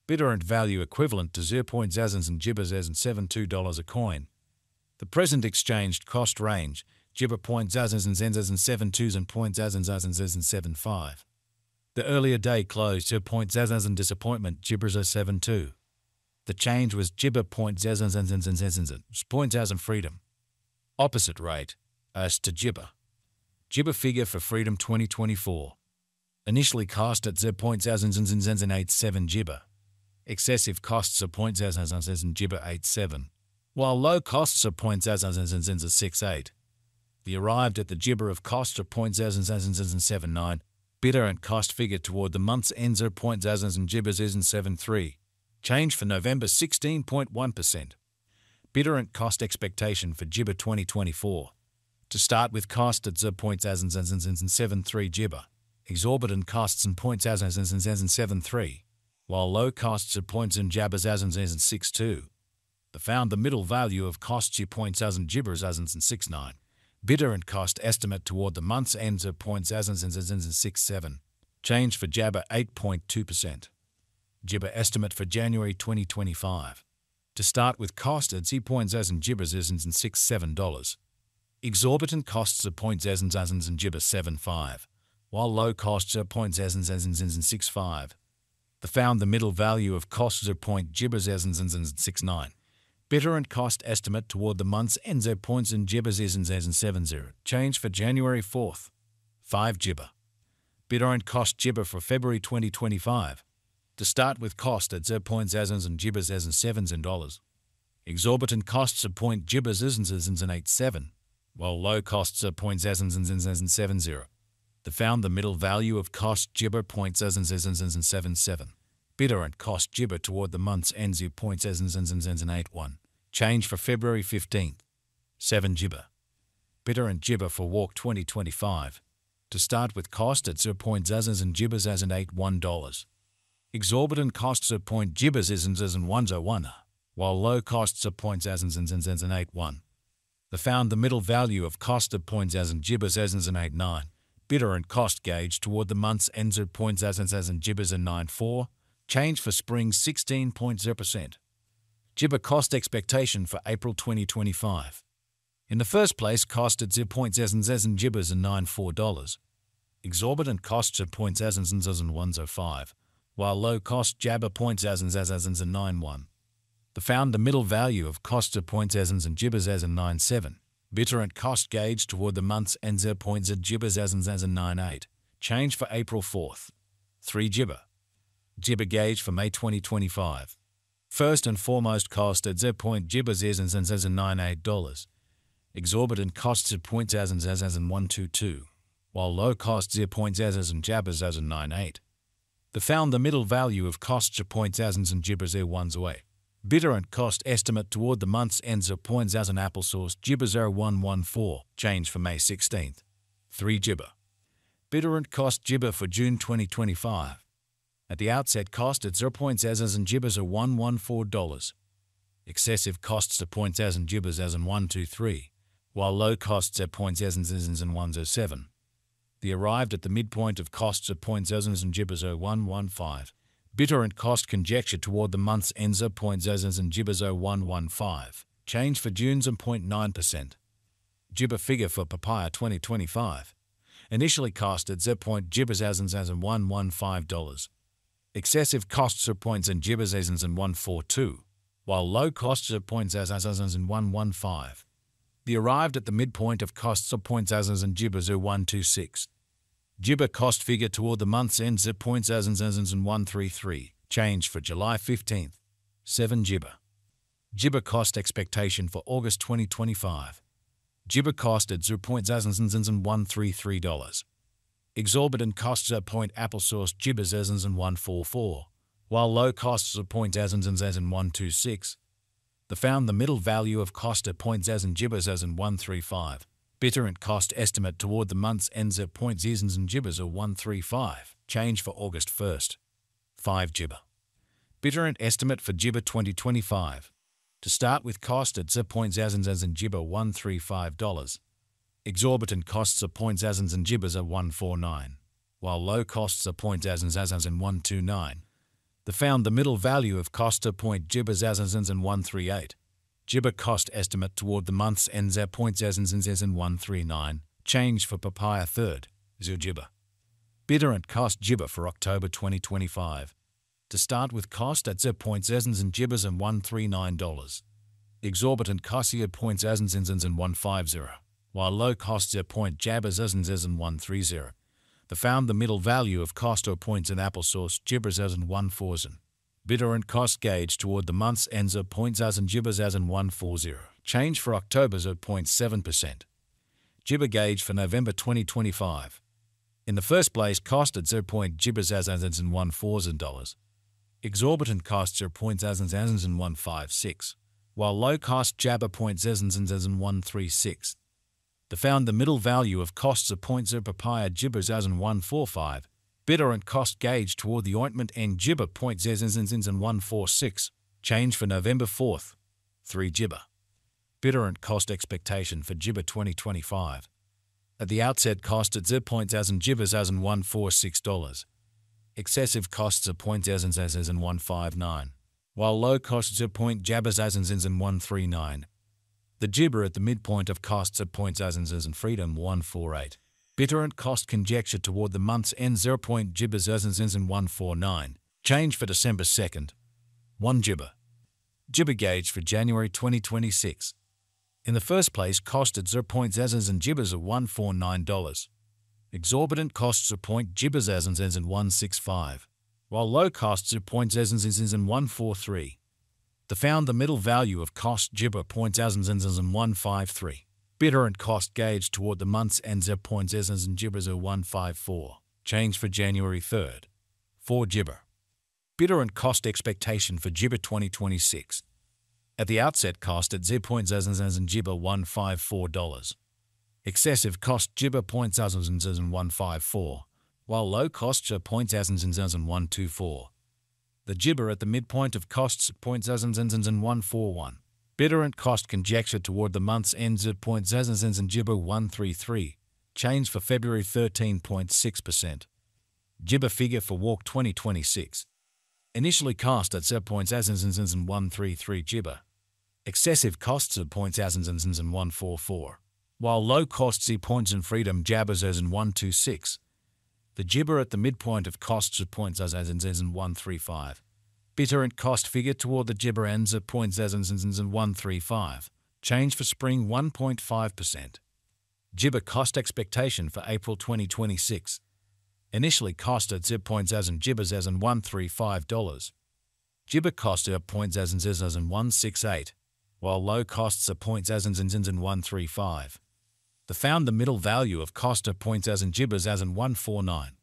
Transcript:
Bittorrent value equivalent to 0.0 and Gibber $72 a coin. The present exchanged cost range, Gibber 0.0 and 72 and 0.0 and 75. The earlier day closed to 0.0 and disappointment Gibber 72. The change was Gibber 0.0 and 0.0 freedom. Opposite rate, as to Gibber. Gibber figure for freedom 2024. Initially cost at 0.087 Gibber. Excessive costs of 0.0 Gibber 87, while low costs of 0.0 68. The arrived at the Gibber of cost of 0.079. Bittorrent cost figure toward the month's end 0.0 and Gibber 73. Change for November 16.1%. Bittorrent cost expectation for Gibber 2024. To start with cost at 0.073 Gibber. Exorbitant costs and 0.073, while low costs of points and Gibber 62. The found the middle value of costs 0.0 Gibber 69. Bittorrent cost estimate toward the month's end of 0.067. Change for Gibber 8.2%. Gibber estimate for January 2025. To start with cost at 0.0 Gibber $67. Exorbitant costs of 0.0 and Gibber 75, while low costs are 0.0 The found the middle value of costs of Gibber 69. Bittorrent cost estimate toward the month's end 0 points and Gibber 70. Change for January 4th. 5 Gibber. Bittorrent cost Gibber for February 2025. To start with cost at 0.0 and Gibber $7. Exorbitant costs of Gibber 87, while low costs are 0.0 The found the middle value of cost Gibber 0.077. Bittorrent cost Gibber toward the month's end 0.081. Change for February 15th. 7 Gibber. Bittorrent Gibber for Walk 2025. To start with cost at 0.0 and Gibber $81. Exorbitant costs of Gibber 101, while low costs of 0.081. The found the middle value of cost of 0.0 Gibber 89. Bittorrent cost gauge toward the month's end of 0.0 Gibber 94. Change for spring 16.0%. Gibber cost expectation for April 2025. In the first place, cost at 0.0 Gibber $94. Exorbitant costs of 0.0 105, while low cost Gibber 0.0 91. The found the middle value of cost of 0.0 and Gibber 97. Bittorrent cost gauge toward the month's end 0.0 Gibber 98. Change for April 4th. 3 Gibber. Gibber gauge for May 2025. First and foremost cost at 0. Gibber $98. Exorbitant costs at 0.0 122, while low cost 0.0 and Gibber 98. The found the middle value of costs of 0.0 and Gibber 108. Bittorrent cost estimate toward the month's ends of 0.0 applesauce Gibber 0114. Change for May 16th. 3 Gibber. Bittorrent cost Gibber for June 2025. At the outset cost at 0.0 and Gibber $114. Excessive costs at 0.0 and Gibber 123, while low costs at 0.0 and 107. The arrived at the midpoint of costs at 0.0 and Gibber 115. Bittorrent cost conjecture toward the month's ends of 0.0 and Gibber 115. Change for June's 0.9%. Gibber figure for Papaya 2025. Initially cost at 0. Gibber $115. Excessive costs of points and Gibber 142, while low costs of 0.0 and 115. The arrived at the midpoint of costs of 0.0 and Gibber 126. Gibber cost figure toward the month's ends at 0.0 and 133. Change for July 15th. 7 Gibber. Gibber cost expectation for August 2025. Gibber cost at 0.0 and $133. Exorbitant costs at applesauce Gibber 144, while low costs of 0.0 and 126. The found the middle value of cost at 0.0 and Gibber 135. Bittorrent cost estimate toward the month's ends at 0.0 and Gibber 135. Change for August 1st. 5 Gibber. Bittorrent estimate for Gibber 2025. To start with cost at 0.0 and Gibber $135. Exorbitant costs of 0.0 and Gibber 149, while low costs of 0.0 and 129. The found the middle value of cost of point jibbers asins and 138. Jibber cost estimate toward the month's end 0.139. Change for papaya third, jibber. Bittorrent cost jibber for October 2025. To start with cost at 0.0 and jibbers and $139. Exorbitant cost 0.0 and 150. While low cost 0. Jabbers and 130. The found the middle value of cost or points in applesauce jibbers as in 140. Bittorrent cost gauge toward the month's end 0.0 and jibbers as in 140. Change for October 0.7%. Jibber gauge for November 2025. In the first place, cost at 0. Jibbers as in $140. Exorbitant cost 0.0 and 156. While low cost jabber 0.0 and 136. The found the middle value of costs of 0.0 papaya jibbers as in 145. Bittorrent cost gauge toward the ointment and jibber 0.0 and 146. Change for November 4th. 3 jibber. Bittorrent cost expectation for jibber 2025. At the outset, cost at 0.0 jibbers as in $146. Excessive costs of 0.0 as in 159. While low costs of 0. Jabbers as in 139. The jibber at the midpoint of costs of 0.0 and freedom 148. Bittorrent cost conjecture toward the month's end 0. Jibbers as in 149. Change for December 2nd. 1 jibber. Jibber gauge for January 2026. In the first place, cost at 0.0 and jibbers of $149. Exorbitant costs of 0. Jibbers as in 165. While low costs of 0.0 in 143. The found the middle value of cost jibber 0.0 in 153. Bittorrent cost gauge toward the month's end 0.0 and jibbers of 154. Change for January 3rd. 4 jibber. Bittorrent cost expectation for jibber 2026. At the outset, cost at 0.0 and jibber $154. Excessive cost jibber 0.0 and 154. While low costs are 0.0 and 124. The jibber at the midpoint of costs 0.0 and 141. Bittorrent cost conjecture toward the month's ends at 0.0 and jibber 133. Change for February 13.6%. Jibber figure for walk 2026. Initially cost at 0.0 and 133 jibber. Excessive costs of 0.0 and 144. While low costs points and freedom jabbers as in 126. The jibber at the midpoint of costs of 0.0 and 135. Bittorrent cost figure toward the jibber ends at 0.0 and 135. Change for spring 1.5%. Jibber cost expectation for April 2026. Initially cost at 0.0 and jibbers as in $135. Jibber cost at 0.0 and 168. While low costs are 0.0 and 135. The found the middle value of cost of 0.0 and jibbers as in 149.